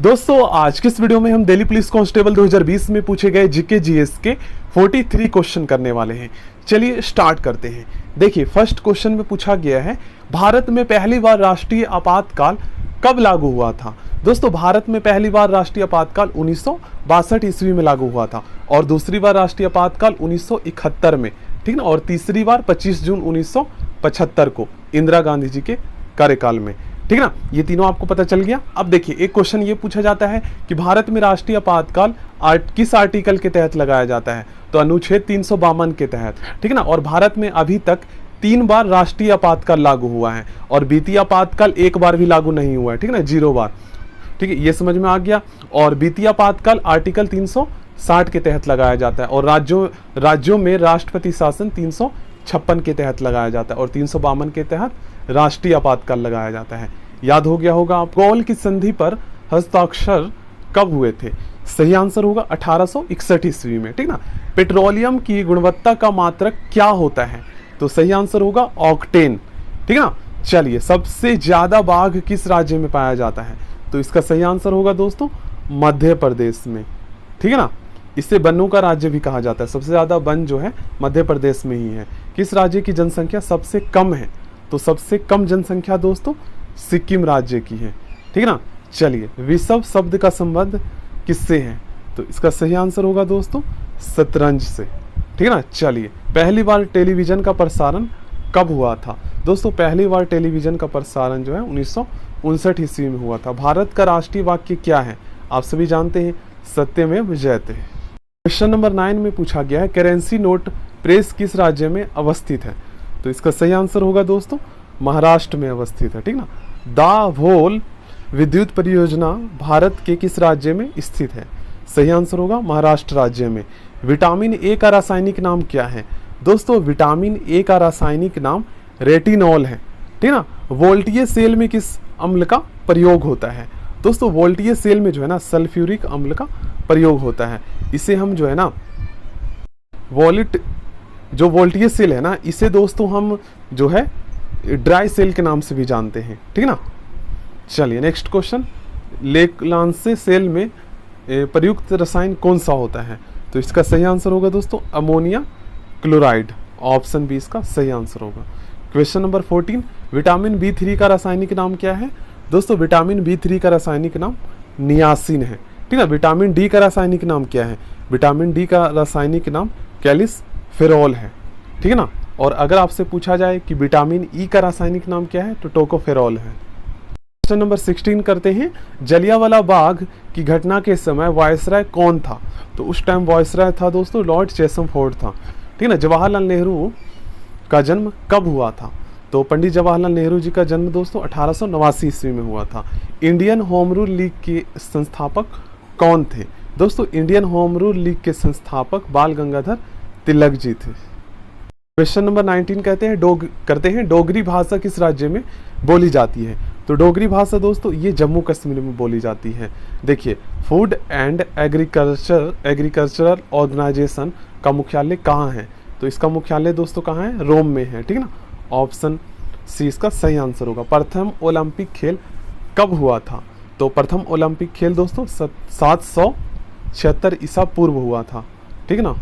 दोस्तों आज के इस वीडियो में हम दिल्ली पुलिस कांस्टेबल 2020 में पूछे गए जीके जीएस के 43 क्वेश्चन करने वाले हैं। चलिए स्टार्ट करते हैं। देखिए फर्स्ट क्वेश्चन में पूछा गया है भारत में पहली बार राष्ट्रीय आपातकाल कब लागू हुआ था। दोस्तों भारत में पहली बार राष्ट्रीय आपातकाल 1962 ईस्वी में लागू हुआ था और दूसरी बार राष्ट्रीय आपातकाल 1971 में, ठीक ना, और तीसरी बार 25 जून 1975 को इंदिरा गांधी जी के कार्यकाल में, ठीक ना। ये तीनों आपको पता चल गया। अब देखिए एक क्वेश्चन ये पूछा जाता है कि भारत में राष्ट्रीय आपातकाल किस आर्टिकल के तहत लगाया जाता है, तो अनुच्छेद 352 के तहत, ठीक ना। और भारत में अभी तक 3 बार राष्ट्रीय आपातकाल लागू हुआ है और वित्तीय आपातकाल एक बार भी लागू नहीं हुआ है, ठीक ना, 0 बार, ठीक है, ये समझ में आ गया। और वित्तीय आपातकाल आर्टिकल 360 के तहत लगाया जाता है और राज्यों में राष्ट्रपति शासन 356 के तहत लगाया जाता है और 352 के तहत राष्ट्रीय आपातकाल लगाया जाता है। याद हो गया होगा आप। गौल की संधि पर हस्ताक्षर कब हुए थे? सही आंसर होगा 1861 ईस्वी में, ठीक ना। पेट्रोलियम की गुणवत्ता का मात्रक क्या होता है? तो सही आंसर होगा ऑक्टेन, ठीक ना। चलिए सबसे ज्यादा बाघ किस राज्य में पाया जाता है? तो इसका सही आंसर होगा दोस्तों मध्य प्रदेश में, ठीक है ना। इसे वनों का राज्य भी कहा जाता है। सबसे ज्यादा वन जो है मध्य प्रदेश में ही है। किस राज्य की जनसंख्या सबसे कम है? तो सबसे कम जनसंख्या दोस्तों सिक्किम राज्य की है, ठीक है ना। चलिए विषव शब्द का संबंध किससे है? तो इसका सही आंसर होगा दोस्तों शतरंज से, ठीक है ना। चलिए पहली बार टेलीविजन का प्रसारण कब हुआ था? दोस्तों पहली बार टेलीविजन का प्रसारण जो है 1959 ईस्वी में हुआ था। भारत का राष्ट्रीय वाक्य क्या है? आप सभी जानते हैं सत्यमेव जयते। क्वेश्चन नंबर 9 में पूछा गया है करेंसी नोट प्रेस किस राज्य में अवस्थित है? तो इसका सही आंसर होगा दोस्तों महाराष्ट्र में अवस्थित है, ठीक ना। दाभोल विद्युत परियोजना भारत के किस राज्य में स्थित है? सही आंसर होगा महाराष्ट्र राज्य में। विटामिन ए का रासायनिक नाम क्या है? दोस्तों विटामिन ए का रासायनिक नाम रेटिनॉल है, ठीक ना। वोल्टीय सेल में किस अम्ल का प्रयोग होता है? दोस्तों वोल्टीय सेल में जो है ना सल्फ्यूरिक अम्ल का प्रयोग होता है। इसे हम जो है ना जो वोल्टीय सेल है ना, इसे दोस्तों हम जो है ड्राई सेल के नाम से भी जानते हैं, ठीक ना। चलिए नेक्स्ट क्वेश्चन, लेक्लांसे सेल में प्रयुक्त रसायन कौन सा होता है? तो इसका सही आंसर होगा दोस्तों अमोनिया क्लोराइड। ऑप्शन बी इसका सही आंसर होगा। क्वेश्चन नंबर 14, विटामिन B3 का रासायनिक नाम क्या है? दोस्तों विटामिन B3 का रासायनिक नाम नियासिन है, ठीक है। विटामिन डी का रासायनिक नाम क्या है? विटामिन डी का रासायनिक नाम कैलिसफेरॉल है, ठीक है ना। और अगर आपसे पूछा जाए कि विटामिन ई का रासायनिक नाम क्या है, तो टोकोफेरॉल है। क्वेश्चन नंबर 16 करते हैं, जलियांवाला बाग की घटना के समय वायसराय कौन था? तो उस टाइम वायसराय था दोस्तों लॉर्ड चेम्सफोर्ड था, ठीक है ना। जवाहरलाल नेहरू का जन्म कब हुआ था? तो पंडित जवाहरलाल नेहरू जी का जन्म दोस्तों 1889 ईस्वी में हुआ था। इंडियन होम रूल लीग के संस्थापक कौन थे? दोस्तों इंडियन होम रूल लीग के संस्थापक बाल गंगाधर तिलक जी थे। क्वेश्चन नंबर 19 करते हैं डोगरी भाषा किस राज्य में बोली जाती है? तो डोगरी भाषा दोस्तों ये जम्मू कश्मीर में बोली जाती है। देखिए फूड एंड एग्रीकल्चरल ऑर्गेनाइजेशन का मुख्यालय कहाँ है? तो इसका मुख्यालय दोस्तों कहाँ है? रोम में है, ठीक है ना। ऑप्शन सी इसका सही आंसर होगा। प्रथम ओलंपिक खेल कब हुआ था? तो प्रथम ओलंपिक खेल दोस्तों 776 ईसा पूर्व हुआ था, ठीक है ना।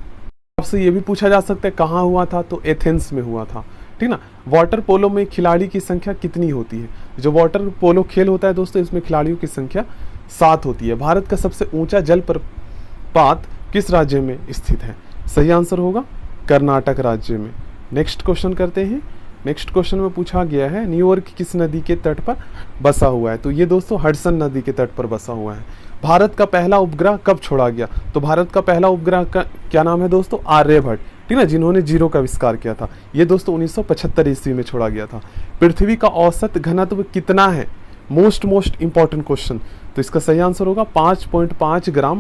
आपसे ये भी पूछा जा सकता है कहाँ हुआ था? तो एथेंस में हुआ था, ठीक ना। वाटर पोलो में खिलाड़ी की संख्या कितनी होती है? जो वाटर पोलो खेल होता है दोस्तों इसमें खिलाड़ियों की संख्या 7 होती है। भारत का सबसे ऊंचा जलप्रपात किस राज्य में स्थित है? सही आंसर होगा कर्नाटक राज्य में। नेक्स्ट क्वेश्चन करते हैं। नेक्स्ट क्वेश्चन में पूछा गया है न्यूयॉर्क किस नदी के तट पर बसा हुआ है? तो ये दोस्तों हडसन नदी के तट पर बसा हुआ है। भारत का पहला उपग्रह कब छोड़ा गया? तो भारत का पहला उपग्रह का क्या नाम है दोस्तों? आर्यभट्ट, ठीक है, जिन्होंने जीरो का आविष्कार किया था। ये दोस्तों 1975 ईस्वी में छोड़ा गया था। पृथ्वी का औसत घनत्व कितना है? Most important question. तो इसका सही आंसर होगा 5.5 ग्राम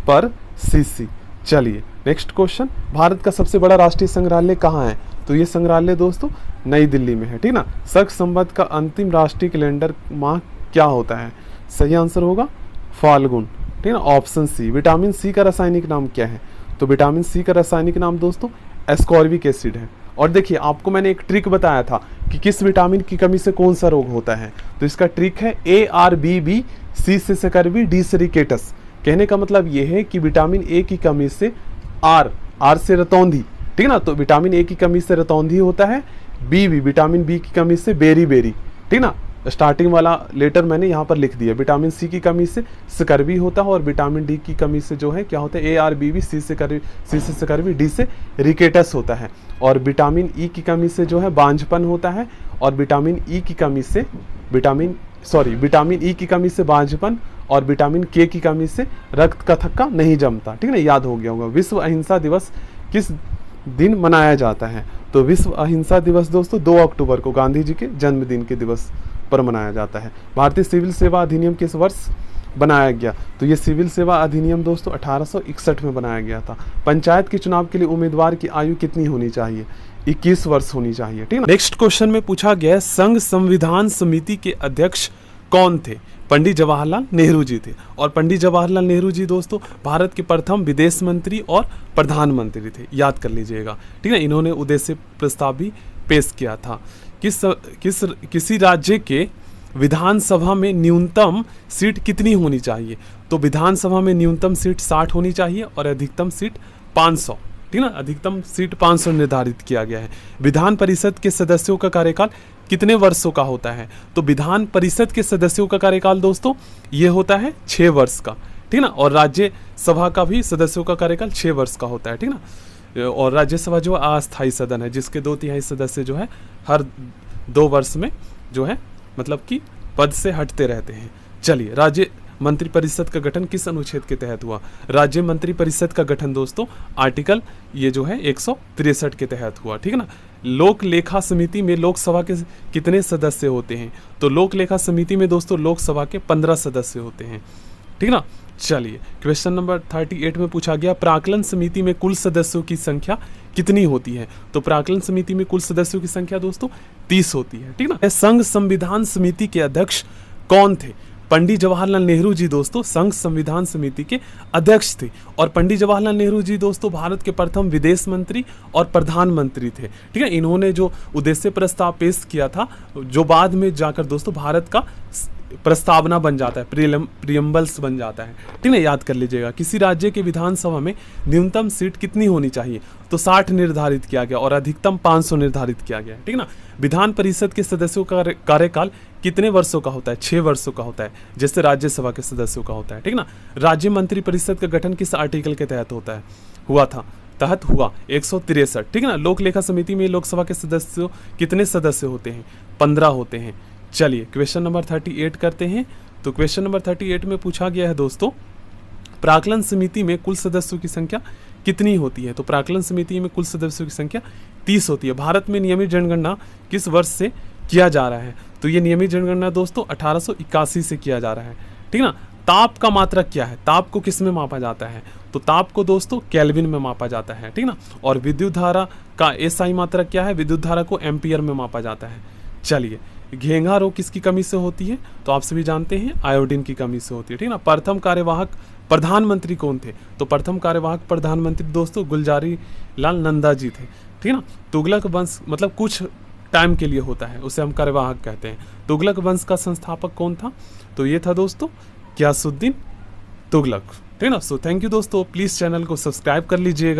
पर सीसी। चलिए नेक्स्ट क्वेश्चन, भारत का सबसे बड़ा राष्ट्रीय संग्रहालय कहाँ है? तो ये संग्रहालय दोस्तों नई दिल्ली में है, ठीक ना। शक संवत का अंतिम राष्ट्रीय कैलेंडर माह क्या होता है? सही आंसर होगा फाल्गुन, ठीक है ना। Option C. विटामिन सी का रासायनिक नाम क्या है? तो विटामिन सी का रासायनिक नाम दोस्तों एस्कॉर्बिक एसिड है। और देखिए आपको मैंने एक ट्रिक बताया था कि किस विटामिन की कमी से कौन सा रोग होता है, तो इसका ट्रिक है ARBB, C से स्कर्वी, D से रिकेटस। कहने का मतलब ये है कि विटामिन ए की कमी से R से रतौंधी, ठीक ना, तो विटामिन ए की कमी से रतौंधी होता है, विटामिन बी की कमी से बेरी, ठीक ना, स्टार्टिंग वाला लेटर मैंने यहाँ पर लिख दिया। विटामिन सी की कमी से स्कर्वी होता है और विटामिन डी की कमी से जो है क्या होता है ARBB, C से स्कर्वी, D से रिकेटस होता है। और विटामिन ई की कमी से जो है बांझपन होता है और विटामिन ई की कमी से विटामिन ई की कमी से बांझपन और विटामिन के की कमी से रक्त का थक्का नहीं जमता, ठीक है ना, याद हो गया होगा। विश्व अहिंसा दिवस किस दिन मनाया जाता है, तो विश्व अहिंसा दिवस दोस्तों 2 अक्टूबर को गांधी जी के जन्मदिन के दिवस पर मनाया जाता है। भारतीय सिविल सेवा अधिनियम किस वर्ष बनाया गया, तो ये सिविल सेवा अधिनियम दोस्तों 1861 में बनाया गया था। पंचायत के चुनाव के लिए उम्मीदवार की आयु कितनी होनी चाहिए, 21 वर्ष होनी चाहिए, ठीक है। नेक्स्ट क्वेश्चन में पूछा गया संघ संविधान समिति के अध्यक्ष कौन थे, पंडित जवाहरलाल नेहरू जी थे। और पंडित जवाहरलाल नेहरू जी दोस्तों भारत के प्रथम विदेश मंत्री और प्रधानमंत्री थे, याद कर लीजिएगा, ठीक है। इन्होंने उद्देश्य प्रस्ताव भी पेश किया था। किसी राज्य के विधानसभा में न्यूनतम सीट कितनी होनी चाहिए, तो विधानसभा में न्यूनतम सीट 60 होनी चाहिए और अधिकतम सीट 500, ठीक ना, अधिकतम सीट 500 निर्धारित किया गया है। विधान परिषद के सदस्यों का कार्यकाल कितने वर्षों का होता है, तो विधान परिषद के सदस्यों का कार्यकाल दोस्तों ये होता है 6 वर्ष का, ठीक ना। और राज्यसभा का भी सदस्यों का कार्यकाल 6 वर्ष का होता है, ठीक ना। और राज्यसभा जो अस्थायी सदन है जिसके 2/3 सदस्य जो है हर 2 वर्ष में जो है मतलब कि पद से हटते रहते हैं। चलिए, राज्य मंत्री परिषद का गठन किस अनुच्छेद के तहत हुआ, राज्य मंत्री परिषद का गठन दोस्तों आर्टिकल ये जो है 163 के तहत हुआ, ठीक है ना। लोक लेखा समिति में लोकसभा के कितने सदस्य होते हैं, तो लोक लेखा समिति में दोस्तों लोकसभा के 15 सदस्य होते हैं, ठीक ना। चलिए, क्वेश्चन नंबर 38 में पूछा गया प्राक्कलन समिति में कुल सदस्यों की संख्या कितनी होती है, तो प्राक्कलन समिति में कुल सदस्यों की संख्या दोस्तों 30 होती है, ठीक ना। संघ संविधान समिति के अध्यक्ष कौन थे, पंडित जवाहरलाल नेहरू जी दोस्तों संघ संविधान समिति के अध्यक्ष थे। और पंडित जवाहरलाल नेहरू जी दोस्तों भारत के प्रथम विदेश मंत्री और प्रधानमंत्री थे, ठीक है। इन्होंने जो उद्देश्य प्रस्ताव पेश किया था जो बाद में जाकर दोस्तों भारत का प्रस्तावना बन जाता है, प्रियम्बल्स बन जाता है, ठीक है, याद कर लीजिएगा। किसी राज्य के विधानसभा में न्यूनतम सीट कितनी होनी चाहिए, तो 60 निर्धारित किया गया और अधिकतम 500 निर्धारित किया गया, ठीक ना। विधान परिषद के सदस्यों का कार्यकाल कितने वर्षों का होता है, 6 वर्षों का होता है, जैसे राज्यसभा के सदस्यों का होता है, ठीक ना। राज्य मंत्री परिषद का गठन किस आर्टिकल के तहत होता है, तहत हुआ 163, ठीक है ना। लोक लेखा समिति में लोकसभा के सदस्यों कितने सदस्य होते हैं, 15 होते हैं। चलिए, क्वेश्चन नंबर 38 करते हैं। तो क्वेश्चन नंबर 38 में पूछा गया है दोस्तों प्राक्कलन समिति में कुल सदस्यों की संख्या कितनी होती है, तो प्राक्कलन समिति में कुल सदस्यों की संख्या 30 होती है। भारत में नियमित जनगणना किस वर्ष से किया जा रहा है, तो ये नियमित जनगणना दोस्तों 1881 से किया जा रहा है, ठीक ना। ताप का मात्रक क्या है, ताप को किस में मापा जाता है, तो ताप को दोस्तों केल्विन में मापा जाता है, ठीक ना। और विद्युत धारा का एसआई मात्रक क्या है, विद्युत धारा को एम्पियर में मापा जाता है। चलिए, घेंघा रोग किसकी कमी से होती है, तो आप सभी जानते हैं आयोडीन की कमी से होती है, ठीक ना। प्रथम कार्यवाहक प्रधानमंत्री कौन थे, तो प्रथम कार्यवाहक प्रधानमंत्री दोस्तों गुलजारी लाल नंदा जी थे, ठीक ना। तुगलक वंश मतलब कुछ टाइम के लिए होता है, उसे हम कार्यवाहक कहते हैं। तुगलक वंश का संस्थापक कौन था, तो ये था दोस्तों गियासुद्दीन तुगलक, ठीक ना। सो थैंक यू दोस्तों, प्लीज़ चैनल को सब्सक्राइब कर लीजिएगा।